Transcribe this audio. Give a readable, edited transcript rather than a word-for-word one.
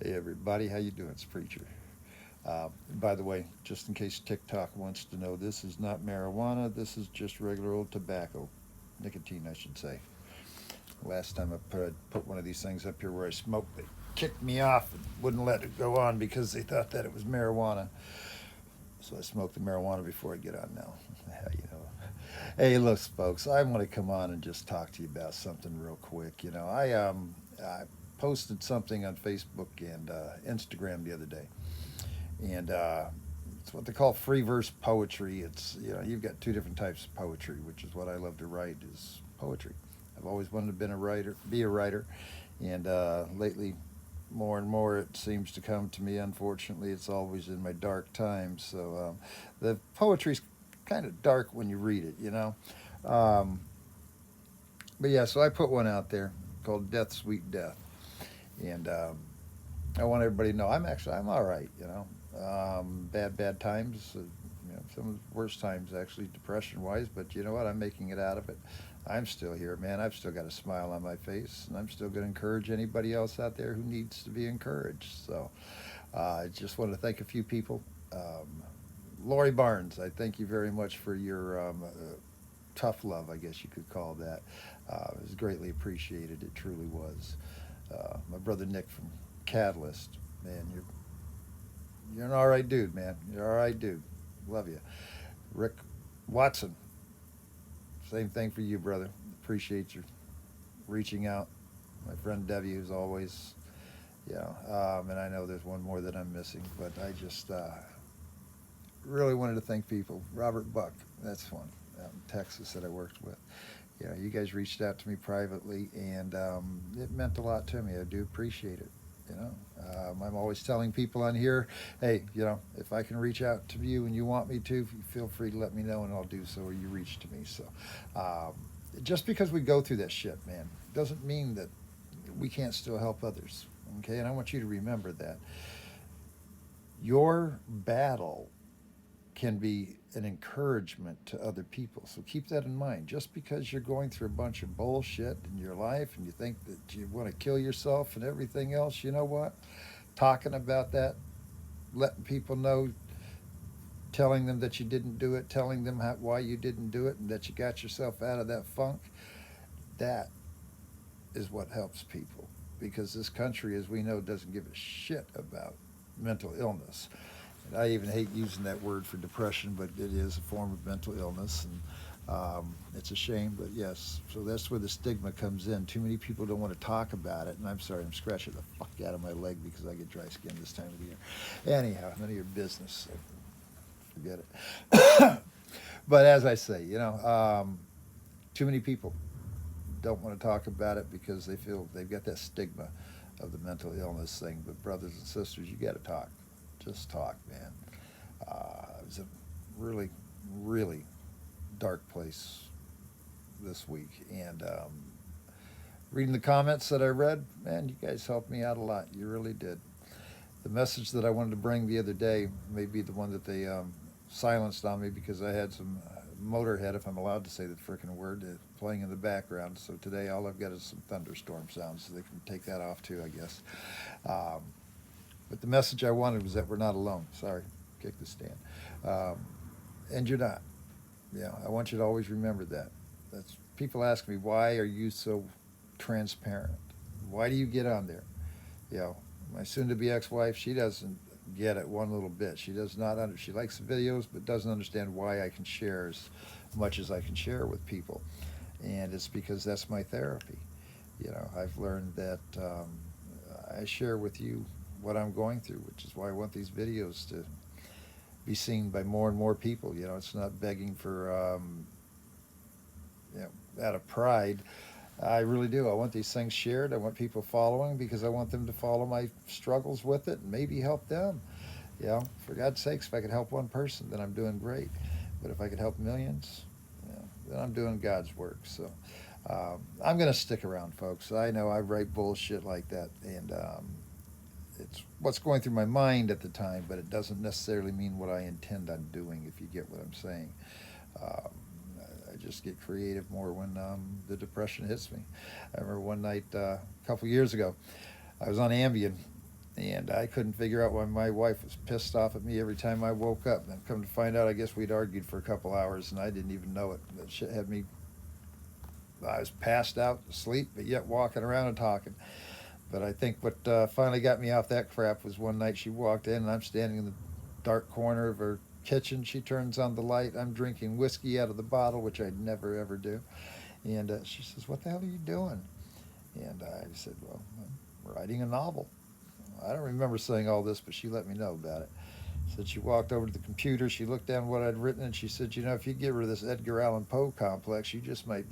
Hey everybody, how you doing? It's Preacher. By the way, just in case TikTok wants to know, this is not marijuana. This is just regular old tobacco, nicotine, I should say. Last time I put one of these things up here where I smoked, they kicked me off and wouldn't let it go on because they thought that it was marijuana. So I smoked the marijuana before I get on now. How you know? Hey, look, folks, I want to come on and just talk to you about something real quick. I posted something on Facebook and Instagram the other day, and it's what they call free verse poetry. It's you've got two different types of poetry, which is what I love to write is poetry. I've always wanted to be a writer, and lately, more and more it seems to come to me. Unfortunately, it's always in my dark times. So the poetry's kind of dark when you read it, Um, but yeah, so I put one out there called "Death, Sweet Death," and I want everybody to know I'm all right. Bad times. Some of the worst times actually depression wise, but you know what? I'm making it out of it. I'm still here, man. I've still got a smile on my face, and I'm still going to encourage anybody else out there who needs to be encouraged. So I just want to thank a few people. Um, Lori Barnes, I thank you very much for your tough love, I guess you could call that. It was greatly appreciated. It truly was. My brother Nick from Catalyst, man, you're an all right dude, man. You're all right dude. Love you. Rick Watson, same thing for you, brother. Appreciate you reaching out. My friend Debbie, who's always, and I know there's one more that I'm missing, but I just really wanted to thank people. Robert Buck, that's one out in Texas that I worked with. You guys reached out to me privately, and it meant a lot to me. I do appreciate it. I'm always telling people on here, hey, if I can reach out to you and you want me to, feel free to let me know, and I'll do so, or you reach to me. So, um, just because we go through that shit, man, doesn't mean that we can't still help others. Okay, and I want you to remember that your battle can be an encouragement to other people. So keep that in mind. Just because you're going through a bunch of bullshit in your life and you think that you want to kill yourself and everything else, you know what? Talking about that, letting people know, telling them that you didn't do it, telling them why you didn't do it, and that you got yourself out of that funk, that is what helps people. Because this country, as we know, doesn't give a shit about mental illness. I even hate using that word for depression, but it is a form of mental illness, and it's a shame. But yes, so that's where the stigma comes in. Too many people don't want to talk about it, and I'm sorry, I'm scratching the fuck out of my leg because I get dry skin this time of the year. Anyhow, none of your business. So forget it. But as I say, too many people don't want to talk about it because they feel they've got that stigma of the mental illness thing. But brothers and sisters, you got to talk. Just talk, man. It was a really, really dark place this week. And reading the comments that I read, man, you guys helped me out a lot. You really did. The message that I wanted to bring the other day may be the one that they silenced on me because I had some Motorhead, if I'm allowed to say the frickin' word, playing in the background. So today all I've got is some thunderstorm sounds, so they can take that off too, I guess. Um, but the message I wanted was that we're not alone. Sorry, kick the stand. Um, and you're not. I want you to always remember that. That's people ask me, why are you so transparent? Why do you get on there? You know, my soon-to-be ex-wife, she doesn't get it one little bit. She does not under. She likes the videos, but doesn't understand why I can share as much as I can share with people, and it's because that's my therapy. I've learned that I share with you what I'm going through, which is why I want these videos to be seen by more and more people. It's not begging for out of pride. I really do. I want these things shared. I want people following because I want them to follow my struggles with it and maybe help them. For God's sakes, if I could help one person, then I'm doing great. But if I could help millions, then I'm doing God's work. So I'm going to stick around, folks. I know I write bullshit like that, and it's what's going through my mind at the time, but it doesn't necessarily mean what I intend on doing, if you get what I'm saying. Um, I just get creative more when the depression hits me. I remember one night a couple years ago, I was on Ambien, And I couldn't figure out why my wife was pissed off at me every time I woke up. And come to find out, I guess we'd argued for a couple hours, and I didn't even know it. That shit had me. I was passed out asleep, but yet walking around and talking. But I think what finally got me off that crap was one night she walked in, and I'm standing in the dark corner of her kitchen. She turns on the light. I'm drinking whiskey out of the bottle, which I'd never ever do. And she says, "What the hell are you doing?" And I said, "Well, I'm writing a novel." I don't remember saying all this, but she let me know about it. Said she walked over to the computer, she looked down what I'd written, and she said, "You know, if you get rid of this Edgar Allan Poe complex, you just might